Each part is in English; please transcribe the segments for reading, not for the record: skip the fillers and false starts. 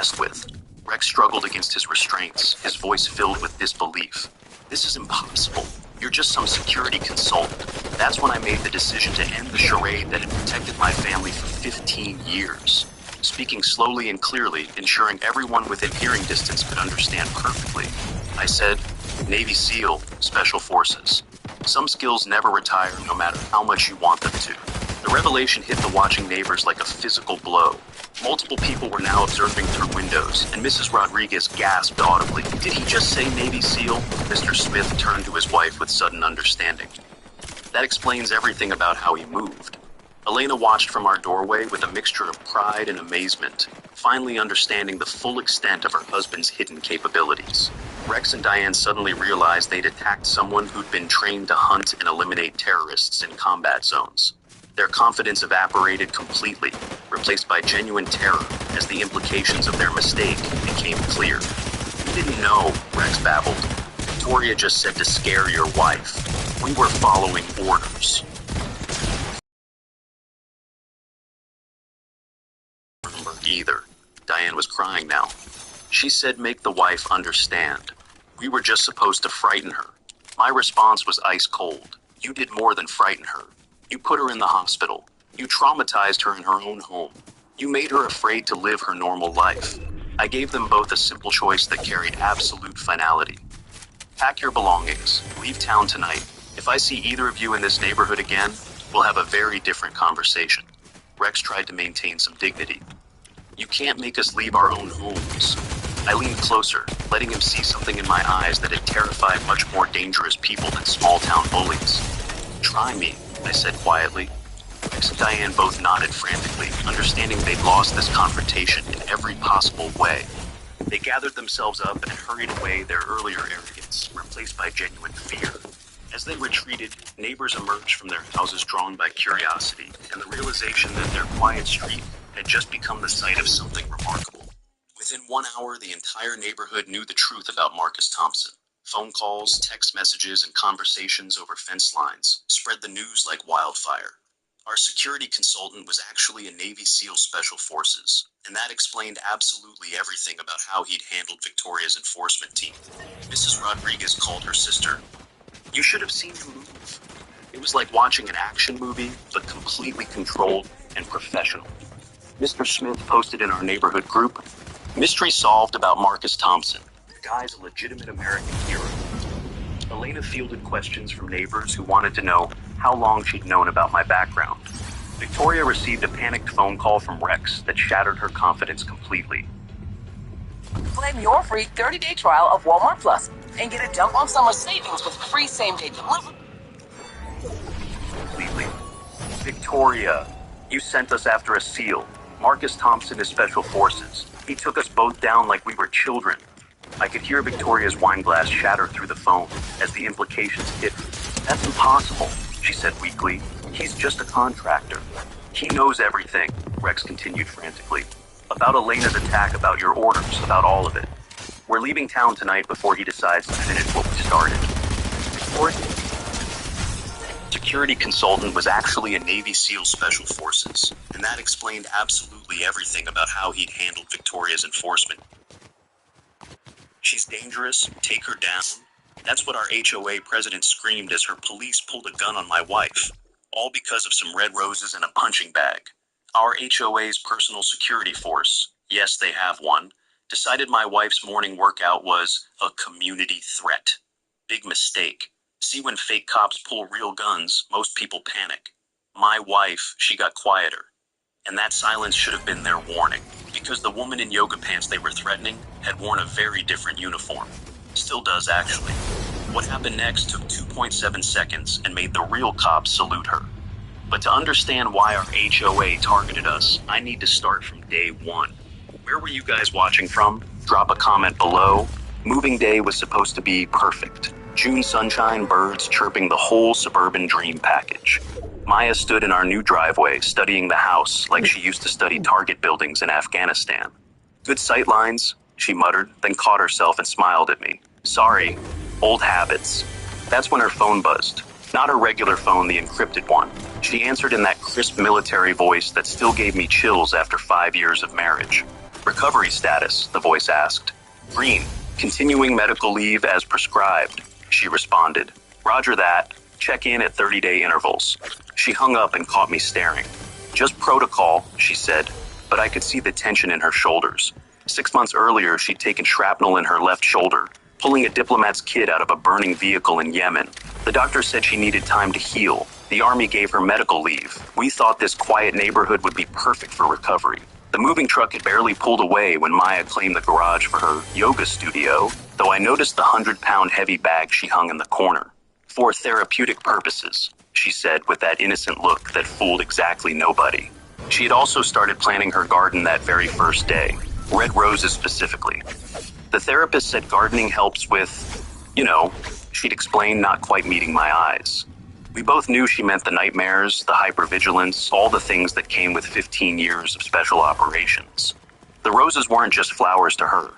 messed with. Rex struggled against his restraints, his voice filled with disbelief. This is impossible. You're just some security consultant. That's when I made the decision to end the charade that had protected my family for 15 years. Speaking slowly and clearly, ensuring everyone within hearing distance could understand perfectly. I said, Navy SEAL, Special Forces. Some skills never retire no matter how much you want them to. The revelation hit the watching neighbors like a physical blow. Multiple people were now observing through windows, and Mrs. Rodriguez gasped audibly. Did he just say Navy SEAL? Mr. Smith turned to his wife with sudden understanding. That explains everything about how he moved. Elena watched from our doorway with a mixture of pride and amazement, finally understanding the full extent of her husband's hidden capabilities. Rex and Diane suddenly realized they'd attacked someone who'd been trained to hunt and eliminate terrorists in combat zones. Their confidence evaporated completely, replaced by genuine terror as the implications of their mistake became clear. "We didn't know," Rex babbled. "Victoria just said to scare your wife. We were following orders." Either. Diane was crying now. She said, "Make the wife understand. We were just supposed to frighten her." My response was ice cold. "You did more than frighten her. You put her in the hospital. You traumatized her in her own home. You made her afraid to live her normal life." I gave them both a simple choice that carried absolute finality. "Pack your belongings. Leave town tonight. If I see either of you in this neighborhood again, we'll have a very different conversation." Rex tried to maintain some dignity. "You can't make us leave our own homes." I leaned closer, letting him see something in my eyes that had terrified much more dangerous people than small-town bullies. "Try me," I said quietly. Rex and Diane both nodded frantically, understanding they'd lost this confrontation in every possible way. They gathered themselves up and hurried away, their earlier arrogance replaced by genuine fear. As they retreated, neighbors emerged from their houses drawn by curiosity and the realization that their quiet street had just become the site of something remarkable. Within 1 hour, the entire neighborhood knew the truth about Marcus Thompson. Phone calls, text messages, and conversations over fence lines spread the news like wildfire. Our security consultant was actually a Navy SEAL Special Forces, and that explained absolutely everything about how he'd handled Victoria's enforcement team. Mrs. Rodriguez called her sister. "You should have seen him move. It was like watching an action movie, but completely controlled and professional." Mr. Smith posted in our neighborhood group, "Mystery solved about Marcus Thompson. The guy's a legitimate American hero." Elena fielded questions from neighbors who wanted to know how long she'd known about my background. Victoria received a panicked phone call from Rex that shattered her confidence completely. Claim your free 30-day trial of Walmart Plus and get a jump on summer savings with free same-day delivery. Completely. "Victoria, you sent us after a SEAL. Marcus Thompson is Special Forces. He took us both down like we were children." I could hear Victoria's wine glass shatter through the phone as the implications hit her. "That's impossible," she said weakly. "He's just a contractor." "He knows everything," Rex continued frantically. "About Elena's attack, about your orders, about all of it. We're leaving town tonight before he decides to finish what we started." Victoria, security consultant, was actually a Navy SEAL Special Forces, and that explained absolutely everything about how he'd handled Victoria's enforcement. "She's dangerous, take her down." That's what our HOA president screamed as her police pulled a gun on my wife, all because of some red roses and a punching bag. Our HOA's personal security force, yes, they have one, decided my wife's morning workout was a community threat. Big mistake. See, when fake cops pull real guns, most people panic. My wife, she got quieter. And that silence should have been their warning, because the woman in yoga pants they were threatening had worn a very different uniform. Still does, actually. What happened next took 2.7 seconds and made the real cops salute her. But to understand why our HOA targeted us, I need to start from day one. Where were you guys watching from? Drop a comment below. Moving day was supposed to be perfect. June sunshine, birds chirping, the whole suburban dream package. Maya stood in our new driveway, studying the house like she used to study target buildings in Afghanistan. "Good sight lines," she muttered, then caught herself and smiled at me. "Sorry, old habits." That's when her phone buzzed. Not her regular phone, the encrypted one. She answered in that crisp military voice that still gave me chills after 5 years of marriage. Recovery status, the voice asked. Green, continuing medical leave as prescribed, she responded. Roger that. Check in at 30-day intervals. She hung up and caught me staring. Just protocol, she said, but I could see the tension in her shoulders. 6 months earlier, she'd taken shrapnel in her left shoulder, pulling a diplomat's kid out of a burning vehicle in Yemen. The doctor said she needed time to heal. The Army gave her medical leave. We thought this quiet neighborhood would be perfect for recovery. The moving truck had barely pulled away when Maya claimed the garage for her yoga studio, though I noticed the 100-pound heavy bag she hung in the corner. For therapeutic purposes, she said with that innocent look that fooled exactly nobody. She had also started planting her garden that very first day, red roses specifically. The therapist said gardening helps with, she'd explained, not quite meeting my eyes. We both knew she meant the nightmares, the hypervigilance, all the things that came with 15 years of special operations. The roses weren't just flowers to her.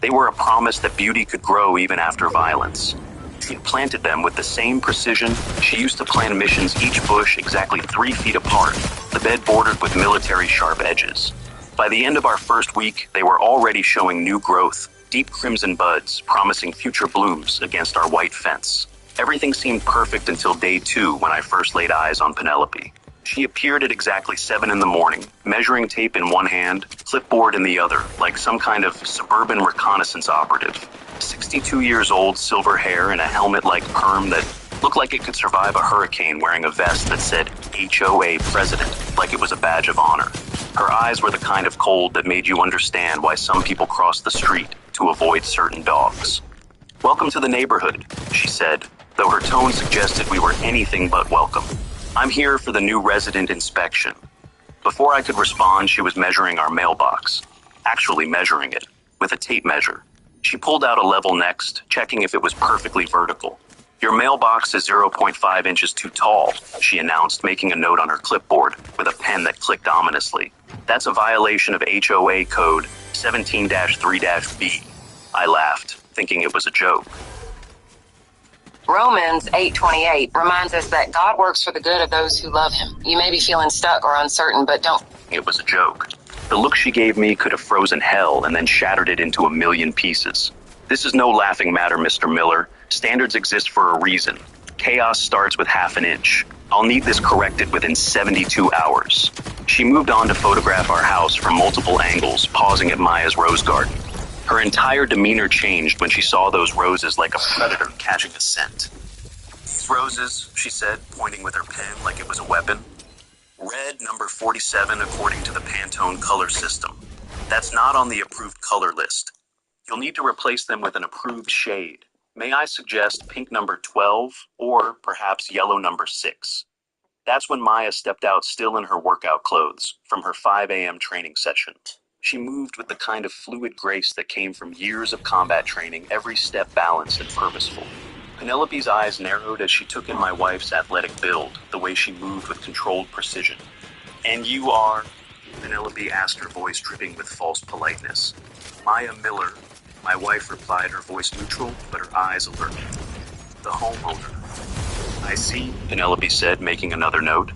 They were a promise that beauty could grow even after violence. She had planted them with the same precision she used to plant missions, each bush exactly 3 feet apart, the bed bordered with military sharp edges. By the end of our first week, they were already showing new growth, deep crimson buds promising future blooms against our white fence. Everything seemed perfect until day 2 when I first laid eyes on Penelope. She appeared at exactly 7 in the morning, measuring tape in one hand, clipboard in the other, like some kind of suburban reconnaissance operative. 62 years old, silver hair, and a helmet-like perm that looked like it could survive a hurricane, wearing a vest that said HOA President, like it was a badge of honor. Her eyes were the kind of cold that made you understand why some people cross the street to avoid certain dogs. Welcome to the neighborhood, she said, though her tone suggested we were anything but welcome. I'm here for the new resident inspection. Before I could respond, she was measuring our mailbox. Actually measuring it, with a tape measure. She pulled out a level next, checking if it was perfectly vertical. Your mailbox is 0.5 inches too tall, she announced, making a note on her clipboard with a pen that clicked ominously. That's a violation of HOA code 17-3-B. I laughed, thinking it was a joke. Romans 8:28 reminds us that God works for the good of those who love him. You may be feeling stuck or uncertain, but don't. It was a joke. The look she gave me could have frozen hell and then shattered it into a million pieces. This is no laughing matter, Mr. Miller. Standards exist for a reason. Chaos starts with half an inch. I'll need this corrected within 72 hours. She moved on to photograph our house from multiple angles, pausing at Maya's rose garden. Her entire demeanor changed when she saw those roses like a predator catching a scent. These roses, she said, pointing with her pen like it was a weapon. Red number 47 according to the Pantone color system. That's not on the approved color list. You'll need to replace them with an approved shade. May I suggest pink number 12 or perhaps yellow number 6? That's when Maya stepped out, still in her workout clothes, from her 5 a.m. training session. She moved with the kind of fluid grace that came from years of combat training, every step balanced and purposeful. Penelope's eyes narrowed as she took in my wife's athletic build, the way she moved with controlled precision. And you are? Penelope asked, her voice dripping with false politeness. Maya Miller, my wife replied, her voice neutral, but her eyes alert. The homeowner. I see, Penelope said, making another note.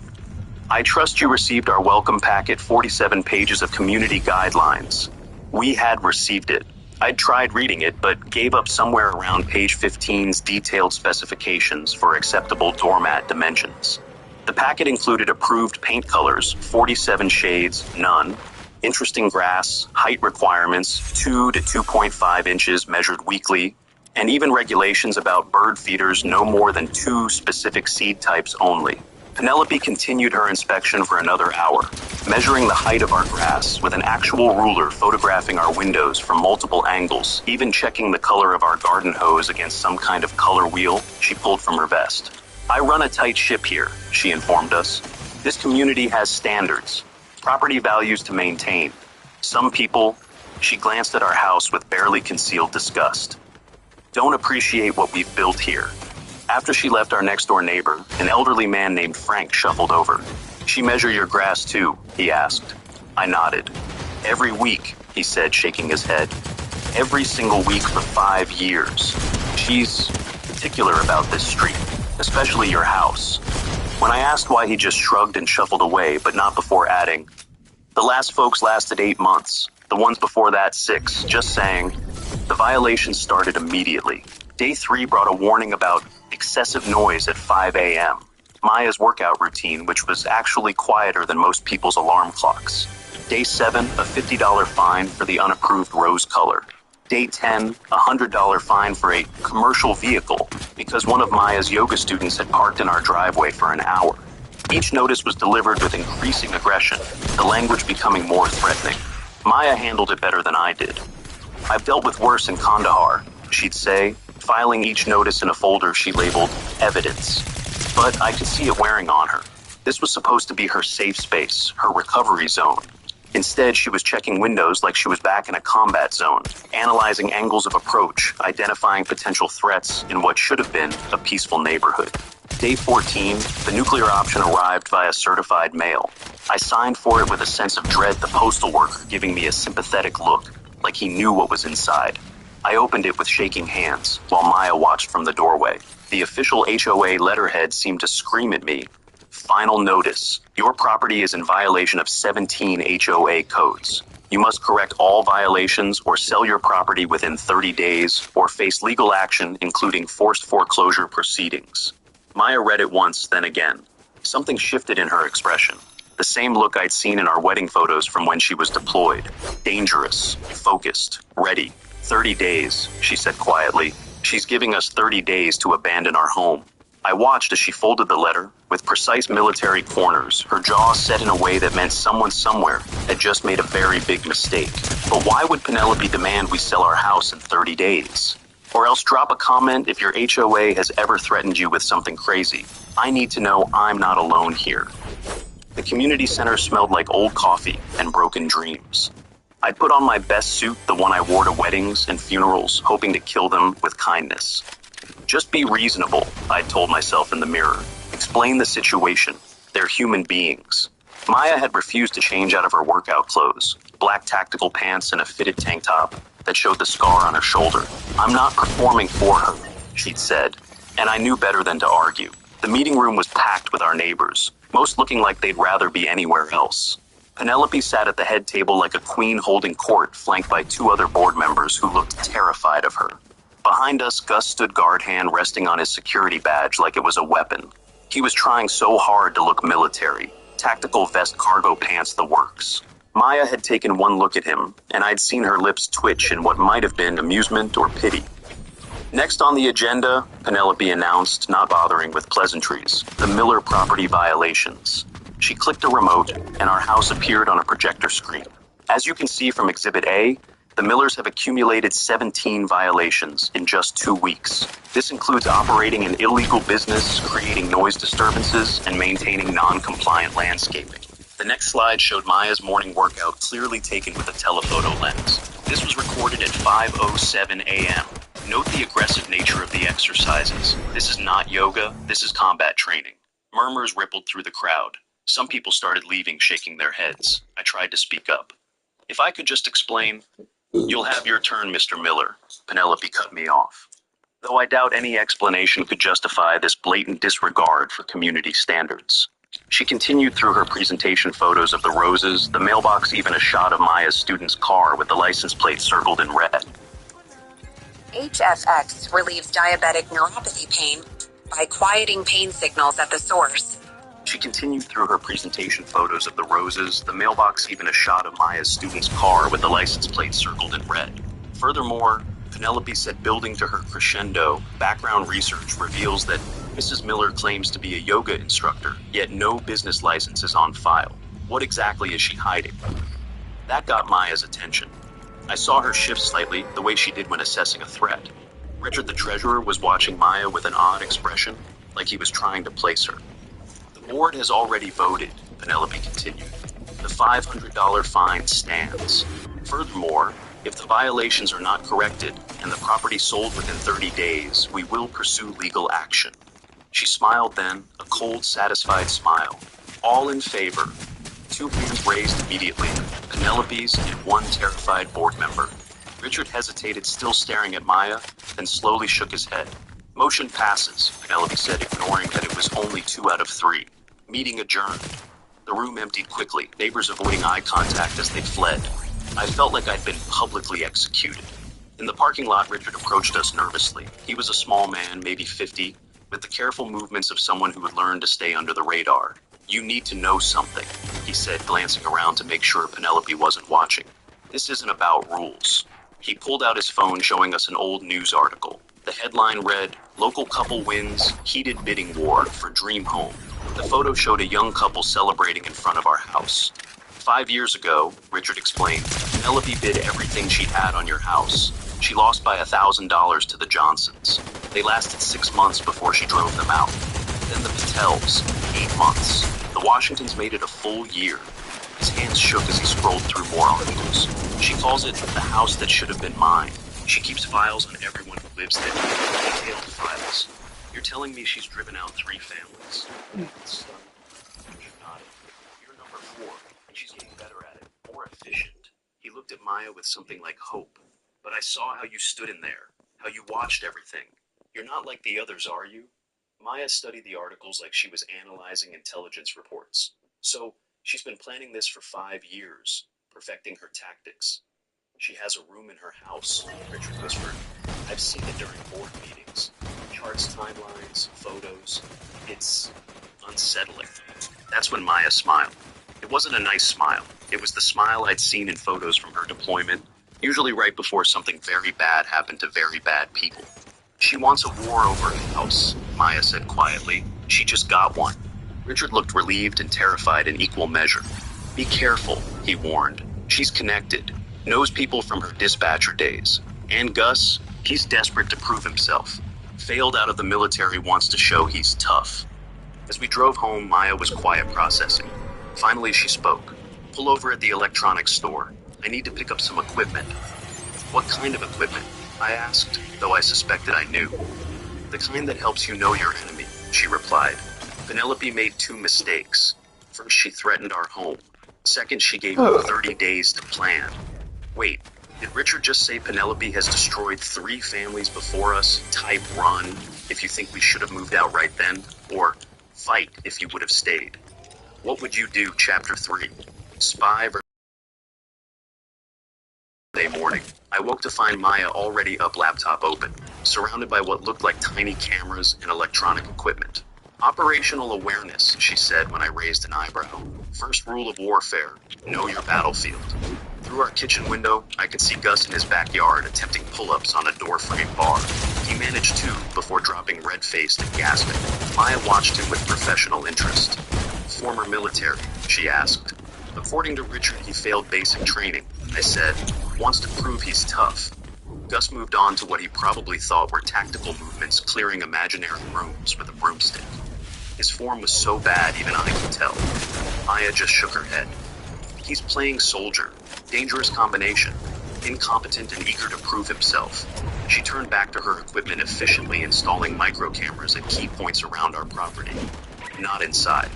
I trust you received our welcome packet, 47 pages of community guidelines. We had received it. I'd tried reading it, but gave up somewhere around page 15's detailed specifications for acceptable doormat dimensions. The packet included approved paint colors, 47 shades, none, interesting grass, height requirements, 2 to 2.5 inches measured weekly, and even regulations about bird feeders no more than 2 specific seed types only. Penelope continued her inspection for another hour, measuring the height of our grass with an actual ruler, photographing our windows from multiple angles, even checking the color of our garden hose against some kind of color wheel she pulled from her vest. I run a tight ship here, she informed us. This community has standards, property values to maintain. Some people, she glanced at our house with barely concealed disgust, don't appreciate what we've built here. After she left, our next-door neighbor, an elderly man named Frank, shuffled over. She measure your grass too, he asked. I nodded. Every week, he said, shaking his head. Every single week for 5 years. She's particular about this street, especially your house. When I asked why, he just shrugged and shuffled away, but not before adding, the last folks lasted 8 months. The The ones before that, 6. Just saying. The violations started immediately. Day 3 brought a warning about excessive noise at 5 a.m. Maya's workout routine, which was actually quieter than most people's alarm clocks. Day 7, a $50 fine for the unapproved rose color. Day 10, a $100 fine for a commercial vehicle because one of Maya's yoga students had parked in our driveway for an hour. Each notice was delivered with increasing aggression, the language becoming more threatening. Maya handled it better than I did. "I've dealt with worse in Kandahar," she'd say, filing each notice in a folder she labeled evidence. But I could see it wearing on her. This was supposed to be her safe space, her recovery zone. Instead, she was checking windows like she was back in a combat zone, analyzing angles of approach, identifying potential threats in what should have been a peaceful neighborhood. Day 14, the nuclear option arrived via certified mail. I signed for it with a sense of dread, the postal worker giving me a sympathetic look, like he knew what was inside. I opened it with shaking hands, while Maya watched from the doorway. The official HOA letterhead seemed to scream at me. "Final notice. Your property is in violation of 17 HOA codes. You must correct all violations or sell your property within 30 days or face legal action, including forced foreclosure proceedings." Maya read it once, then again. Something shifted in her expression. The same look I'd seen in our wedding photos from when she was deployed. Dangerous, focused, ready. 30 days, she said quietly. "She's giving us 30 days to abandon our home." I watched as she folded the letter, with precise military corners, her jaw set in a way that meant someone somewhere had just made a very big mistake. But why would Penelope demand we sell our house in 30 days? Or else drop a comment if your HOA has ever threatened you with something crazy. I need to know I'm not alone here. The community center smelled like old coffee and broken dreams. I'd put on my best suit, the one I wore to weddings and funerals, hoping to kill them with kindness. "Just be reasonable," I'd told myself in the mirror. "Explain the situation. They're human beings." Maya had refused to change out of her workout clothes, black tactical pants and a fitted tank top that showed the scar on her shoulder. "I'm not performing for her," she'd said, and I knew better than to argue. The meeting room was packed with our neighbors, most looking like they'd rather be anywhere else. Penelope sat at the head table like a queen holding court, flanked by 2 other board members who looked terrified of her. Behind us, Gus stood guard hand resting on his security badge like it was a weapon. He was trying so hard to look military, tactical vest, cargo pants, the works. Maya had taken one look at him, and I'd seen her lips twitch in what might have been amusement or pity. "Next on the agenda," Penelope announced, not bothering with pleasantries, "the Miller property violations." She clicked a remote, and our house appeared on a projector screen. As you can see from Exhibit A, the Millers have accumulated 17 violations in just 2 weeks. This includes operating an illegal business, creating noise disturbances, and maintaining non-compliant landscaping. The next slide showed Maya's morning workout clearly taken with a telephoto lens. This was recorded at 5:07 a.m. Note the aggressive nature of the exercises. This is not yoga, this is combat training. Murmurs rippled through the crowd. Some people started leaving, shaking their heads. I tried to speak up. "If I could just explain..." "You'll have your turn, Mr. Miller," Penelope cut me off. Though I doubt any explanation could justify this blatant disregard for community standards. She continued through her presentation, photos of the roses, the mailbox, even a shot of Maya's student's car with the license plate circled in red. HFX relieves diabetic neuropathy pain by quieting pain signals at the source. She continued through her presentation, photos of the roses, the mailbox, even a shot of Maya's student's car with the license plate circled in red. Furthermore, Penelope said, building to her crescendo, background research reveals that Mrs. Miller claims to be a yoga instructor, yet no business license is on file. What exactly is she hiding? That got Maya's attention. I saw her shift slightly, the way she did when assessing a threat. Richard the treasurer was watching Maya with an odd expression, like he was trying to place her. "The board has already voted," Penelope continued. "The $500 fine stands. Furthermore, if the violations are not corrected and the property sold within 30 days, we will pursue legal action." She smiled then, a cold, satisfied smile. "All in favor?" 2 hands raised immediately, Penelope's and 1 terrified board member. Richard hesitated, still staring at Maya, then slowly shook his head. "Motion passes," Penelope said, ignoring that it was only 2 out of 3. "Meeting adjourned." The room emptied quickly, neighbors avoiding eye contact as they fled. I felt like I'd been publicly executed. In the parking lot, Richard approached us nervously. He was a small man, maybe 50, with the careful movements of someone who had learned to stay under the radar. "You need to know something," he said, glancing around to make sure Penelope wasn't watching. "This isn't about rules." He pulled out his phone, showing us an old news article. The headline read, "Local couple wins heated bidding war for dream home." The photo showed a young couple celebrating in front of our house. "5 years ago," Richard explained, "Penelope bid everything she had on your house. She lost by $1,000 to the Johnsons. They lasted 6 months before she drove them out. Then the Patels, 8 months. The Washingtons made it a full year." His hands shook as he scrolled through more articles. "She calls it the house that should have been mine. She keeps files on everyone who lives there. Detailed files. You're telling me she's driven out 3 families?" Richard nodded. "You're number 4, and she's getting better at it, more efficient." He looked at Maya with something like hope. "But I saw how you stood in there, how you watched everything. You're not like the others, are you?" Maya studied the articles like she was analyzing intelligence reports. "So, she's been planning this for 5 years, perfecting her tactics. She has a room in her house," Richard whispered. "I've seen it during board meetings. Charts, timelines, photos. It's unsettling." That's when Maya smiled. It wasn't a nice smile. It was the smile I'd seen in photos from her deployment, usually right before something very bad happened to very bad people. "She wants a war over her house," Maya said quietly. "She just got one." Richard looked relieved and terrified in equal measure. "Be careful," he warned. "She's connected. Knows people from her dispatcher days. And Gus, he's desperate to prove himself. Failed out of the military, wants to show he's tough." As we drove home, Maya was quiet processing. Finally, she spoke. "Pull over at the electronics store. I need to pick up some equipment." "What kind of equipment?" I asked, though I suspected I knew. "The kind that helps you know your enemy," she replied. "Penelope made 2 mistakes. First, she threatened our home. Second, she gave you 30 days to plan." Wait, did Richard just say Penelope has destroyed 3 families before us? Type run if you think we should have moved out right then, or fight if you would have stayed. What would you do? Chapter 3. Spy versus Day morning. I woke to find Maya already up, laptop open, surrounded by what looked like tiny cameras and electronic equipment. "Operational awareness," she said when I raised an eyebrow. "First rule of warfare, know your battlefield." Through our kitchen window, I could see Gus in his backyard attempting pull-ups on a door-frame bar. He managed 2 before dropping red-faced and gasping. Maya watched him with professional interest. "Former military?" she asked. "According to Richard, he failed basic training," I said. "Wants to prove he's tough." Gus moved on to what he probably thought were tactical movements, clearing imaginary rooms with a broomstick. His form was so bad even I could tell. Maya just shook her head. "He's playing soldier. Dangerous combination. Incompetent and eager to prove himself." She turned back to her equipment, efficiently installing micro cameras at key points around our property. "Not inside."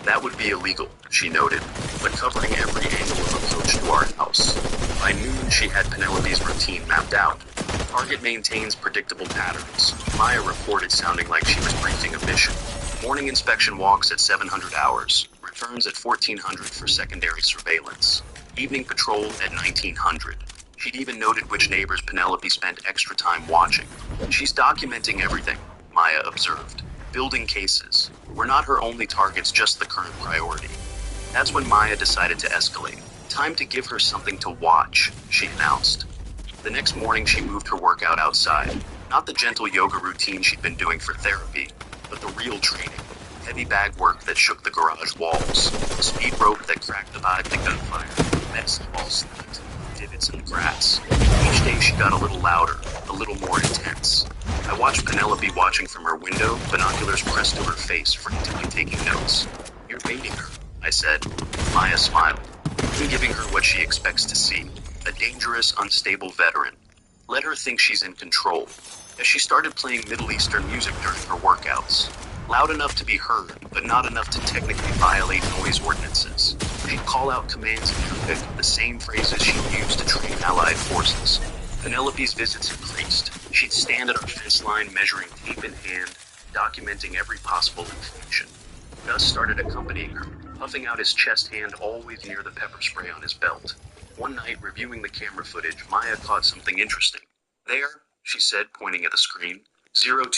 "That would be illegal," she noted, "but covering every angle of approach to our house." By noon, she had Penelope's routine mapped out. "Target maintains predictable patterns," Maya reported, sounding like she was briefing a mission. "Morning inspection walks at 700 hours, returns at 1400 for secondary surveillance. Evening patrol at 1900. She'd even noted which neighbors Penelope spent extra time watching. "She's documenting everything," Maya observed. "Building cases. We're not her only targets, just the current priority." That's when Maya decided to escalate. "Time to give her something to watch," she announced. The next morning, she moved her workout outside. Not the gentle yoga routine she'd been doing for therapy, but the real training. Heavy bag work that shook the garage walls. Speed rope that cracked the vibe to gunfire. Medicine ball snapped. Divots in the grass. Each day she got a little louder, a little more intense. I watched Penelope watching from her window, binoculars pressed to her face, frantically taking notes. "You're baiting her," I said. Maya smiled. "I'm giving her what she expects to see. A dangerous, unstable veteran. Let her think she's in control." As she started playing Middle Eastern music during her workouts. Loud enough to be heard, but not enough to technically violate noise ordinances. She'd call out commands in Arabic, the same phrases she'd used to train allied forces. Penelope's visits increased. She'd stand at our fence line, measuring tape in hand, documenting every possible inflection. Gus started accompanying her, puffing out his chest hand always near the pepper spray on his belt. One night, reviewing the camera footage, Maya caught something interesting. There, she said, pointing at the screen, 0200